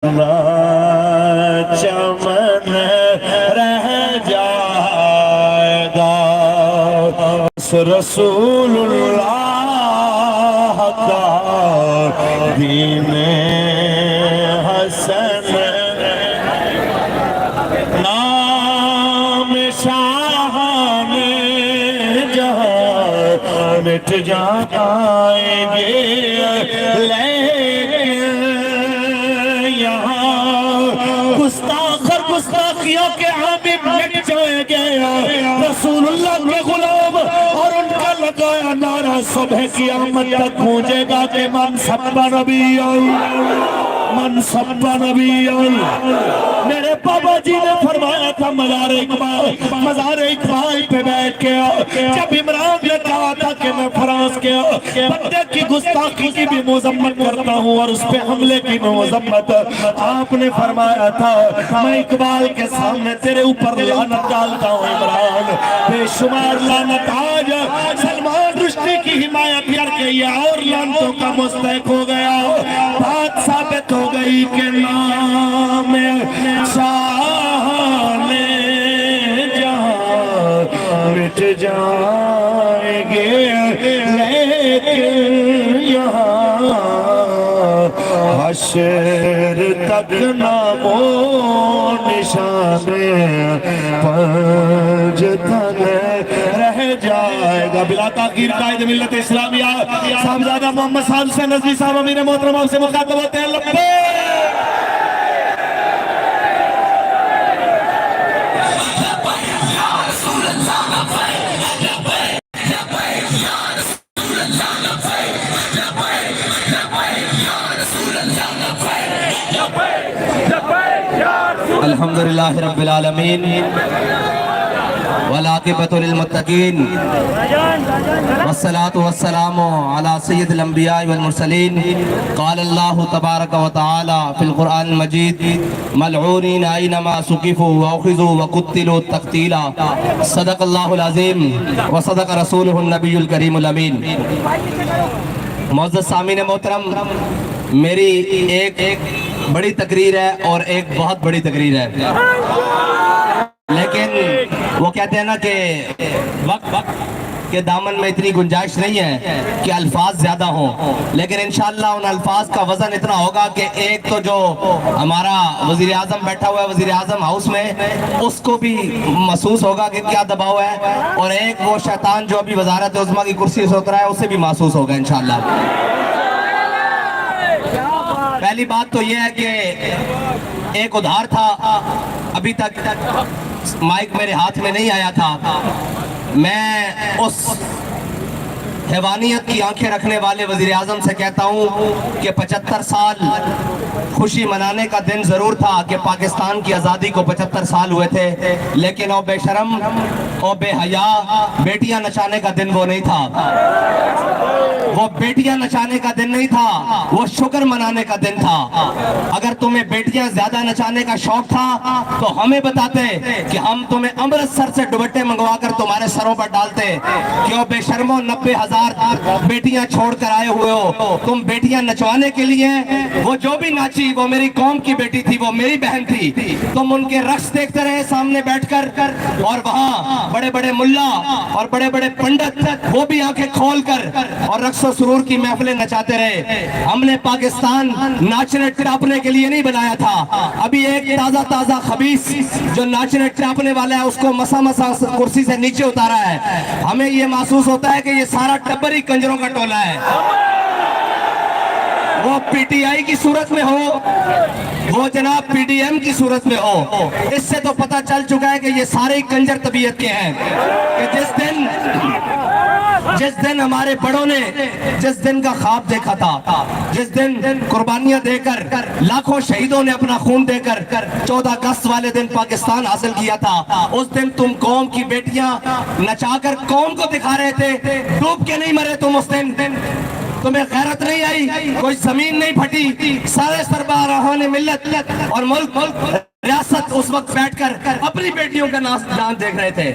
چمن رہ جائے گا رسول اللہ کا دین حسن نام شاہان جہاں مٹ جائیں گے گستاخیوں کے عامل مٹ جائیں گے رسول اللہ کے غلام اور ان کا لگایا نعرہ صبح قیامت تک گونجے گا کہ من سب نبی من سب نبی میرے بابا جی نے فرمایا تھا مزار اقبال پہ بیٹھ کے جب عمران نے کہا تھا کہ میں فرانس کے بندے کی گستاخی کی بھی مذمت کرتا ہوں اور اس پہ حملے کی بھی مذمت آپ نے فرمایا تھا میں اقبال کے سامنے تیرے اوپر لعنت ڈالتا ہوں عمران بے شمار لعنت آج سلمان رشدی کی حمایت کر کے یہ اور لعنتوں کا مستحق ہو گیا بات ثابت ہو گئی کہ نام شاہان جہاں مٹ جائیں گے لیکن یہاں حشر تک نام و نشان پنج تن رہ جائے گا بلا تاخیر قائد ملت اسلامیہ صاحبزادہ محمد صاحب سے نظری صاحب امیر محترم آپ سے مخاطب ہوتے ہیں لبیک الحمدللہ رب العالمین والعاقبۃ للمتقین والصلاة والسلام علی سید الانبیاء والمرسلین قال اللہ تبارک و تعالی فی القرآن المجید ملعونین اینما ثقفوا واخذوا وقتلوا تقتیلا صدق اللہ العظیم وصدق رسولہ النبی الکریم الامین معزز سامعین محترم میری ایک بڑی تقریر ہے اور ایک بہت بڑی تقریر ہے لیکن وہ کہتے ہیں نا کہ وقت کے دامن میں اتنی گنجائش نہیں ہے کہ الفاظ زیادہ ہوں لیکن انشاءاللہ ان الفاظ کا وزن اتنا ہوگا کہ ایک تو جو ہمارا وزیر اعظم بیٹھا ہوا ہے وزیر اعظم ہاؤس میں اس کو بھی محسوس ہوگا کہ کیا دباؤ ہے اور ایک وہ شیطان جو ابھی وزارت عظمیٰ کی کرسی سے اترا ہے اسے بھی محسوس ہوگا انشاءاللہ پہلی بات تو یہ ہے کہ ایک ادھار تھا ابھی تک مائک میرے ہاتھ میں نہیں آیا تھا میں اس حیوانیت کی آنکھیں رکھنے والے وزیر اعظم سے کہتا ہوں کہ 75 سال خوشی منانے کا دن ضرور تھا کہ پاکستان کی آزادی کو 75 سال ہوئے تھے لیکن او بے شرم او بے حیا بیٹیاں نچانے کا دن وہ نہیں تھا وہ بیٹیاں نچانے کا دن نہیں تھا وہ شکر منانے کا دن تھا اگر تمہیں بیٹیاں زیادہ نچانے کا شوق تھا تو ہمیں بتاتے کہ ہم تمہیں امرتسر سے دوپٹے منگوا کر تمہارے سروں پر ڈالتے کہ او بے شرمو 90,000 بیٹیاں چھوڑ کر آئے ہوئے ہو تم بیٹیاں نچوانے کے لیے وہ جو بھی ناچی وہ میری قوم کی بیٹی تھی وہ میری بہن تھی تم ان کے رقص دیکھتے رہے سامنے بیٹھ کر اور وہاں بڑے بڑے ملا اور بڑے بڑے پنڈت وہ بھی آنکھیں کھول کر اور رقص و سرور کی محفلیں نچاتے رہے ہم نے پاکستان ناچنے ٹراپنے کے لیے نہیں بنایا تھا ابھی ایک تازہ خبیث جو ناچنے ٹراپنے والا ہے اس کو مسا کرسی سے نیچے اتارا ہے ہمیں یہ محسوس ہوتا ہے کہ یہ سارا ٹبر ہی کنجروں کا ٹولہ ہے وہ پی ٹی آئی کی صورت میں ہو وہ جناب پی ڈی ایم کی صورت میں ہو اس سے تو پتہ چل چکا ہے کہ یہ سارے کنجر طبیعت کے ہیں کہ جس دن ہمارے بڑوں نے جس دن کا خواب دیکھا تھا جس دن قربانیاں دے کر لاکھوں شہیدوں نے اپنا خون دے کر 14 اگست والے دن پاکستان حاصل کیا تھا اس دن تم قوم کی بیٹیاں نچا کر قوم کو دکھا رہے تھے ڈوب کے نہیں مرے تم اس دن تمہیں غیرت نہیں آئی کوئی زمین نہیں پھٹی سارے سربراہان ملت اور ملک ریاست اس وقت بیٹھ کر اپنی بیٹیوں کا نام دیکھ رہے تھے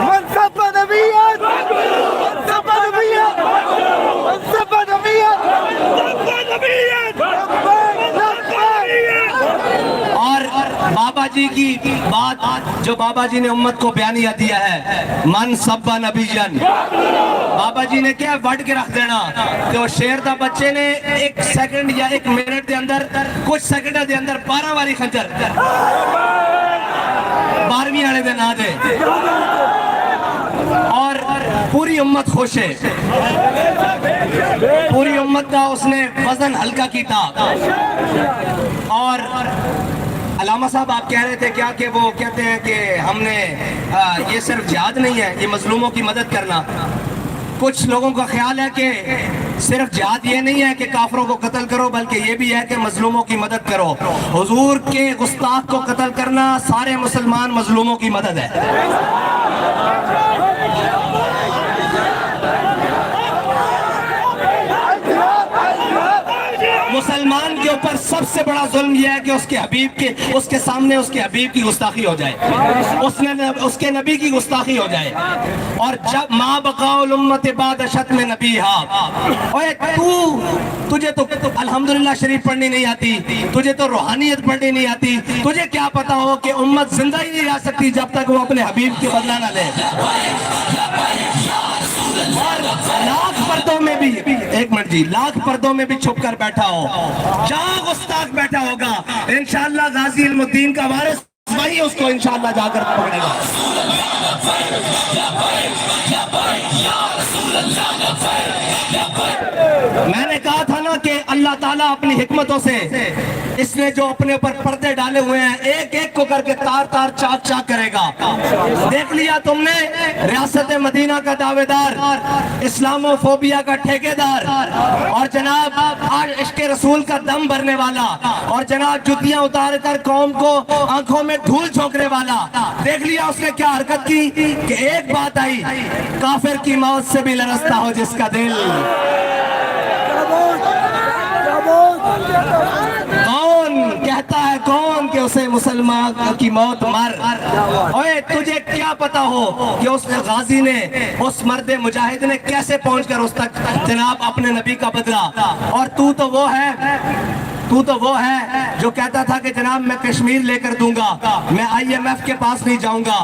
منصب نبیت منصب نبیت منصب نبیت اور بابا جی کی بات جو بابا جی نے امت کو بیانیہ دیا ہے، من سب نبیجن، بابا جی نے کیا وڈ کے رکھ دینا کہ وہ شیر دا بچے نے ایک سیکنڈ یا ایک منٹ دے اندر، کچھ سیکنڈ دے اندر 12 واری خنجر 12ویں آنے دے نہ دے، اور پوری امت خوش ہے، پوری امت کا اس نے وزن ہلکا کیتا۔ اور علامہ صاحب آپ کہہ رہے تھے کیا کہ وہ کہتے ہیں کہ ہم نے یہ صرف جہاد نہیں ہے، یہ مظلوموں کی مدد کرنا۔ کچھ لوگوں کا خیال ہے کہ صرف جہاد یہ نہیں ہے کہ کافروں کو قتل کرو، بلکہ یہ بھی ہے کہ مظلوموں کی مدد کرو۔ حضور کے گستاخ کو قتل کرنا سارے مسلمان مظلوموں کی مدد ہے۔ مسلمان کے اوپر سب سے بڑا ظلم یہ ہے کہ اس کے سامنے اس کے حبیب کی گستاخی ہو جائے، اس کے نبی کی گستاخی ہو جائے۔ اور جب ما بقاء الامت بعد شتم نبیہا، اوے تجھے تو الحمدللہ شریف پڑھنی نہیں آتی، تجھے تو روحانیت پڑھنی نہیں آتی، تجھے کیا پتا ہو کہ امت زندہ ہی نہیں رہ سکتی جب تک وہ اپنے حبیب کے بدلہ نہ لے۔ لاکھ پردوں میں بھی، ایک منٹ جی، لاکھ پردوں میں بھی چھپ کر بیٹھا ہو، جہاں گستاخ بیٹھا ہوگا انشاءاللہ غازی علم الدین کا وارث وہی اس کو انشاءاللہ جا کر پکڑے گا۔ میں نے کہا تھا نا کہ اللہ تعالیٰ اپنی حکمتوں سے اس نے جو اپنے اوپر پردے ڈالے ہوئے ہیں ایک ایک کو کر کے تار تار چاک چاک کرے گا۔ دیکھ لیا تم نے ریاست مدینہ کا دعوے دار، اسلامو فوبیا کا ٹھیکیدار، اور جناب آج عشق رسول کا دم بھرنے والا، اور جناب جتیاں اتار کر قوم کو آنکھوں میں دھول جھونکنے والا، دیکھ لیا اس نے کیا حرکت کی کہ ایک بات آئی، کافر کی موت سے بھی لرزتا ہو جس کا دل۔ کون کہتا ہے کون کہ اسے مسلمان کی موت مر؟ اوے تجھے کیا پتا ہو کہ اس غازی نے، اس مرد مجاہد نے کیسے پہنچ کر اس تک جناب اپنے نبی کا بدلا؟ اور تو تو وہ ہے جو کہتا تھا کہ جناب میں کشمیر لے کر دوں گا، میں IMF کے پاس نہیں جاؤں گا۔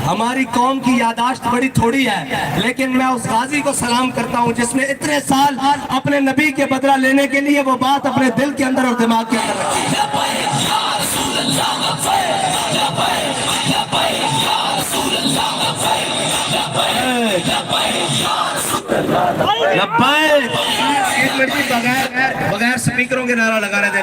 ہماری قوم کی یاداشت بڑی تھوڑی ہے، لیکن میں اس غازی کو سلام کرتا ہوں جس نے اتنے سال اپنے نبی کے بدلہ لینے کے لیے وہ بات اپنے دل کے اندر اور دماغ کے اندر رکھی۔ لبیک، ایک منٹ کی بغیر سپیکروں کے نعرہ لگا رہے تھے۔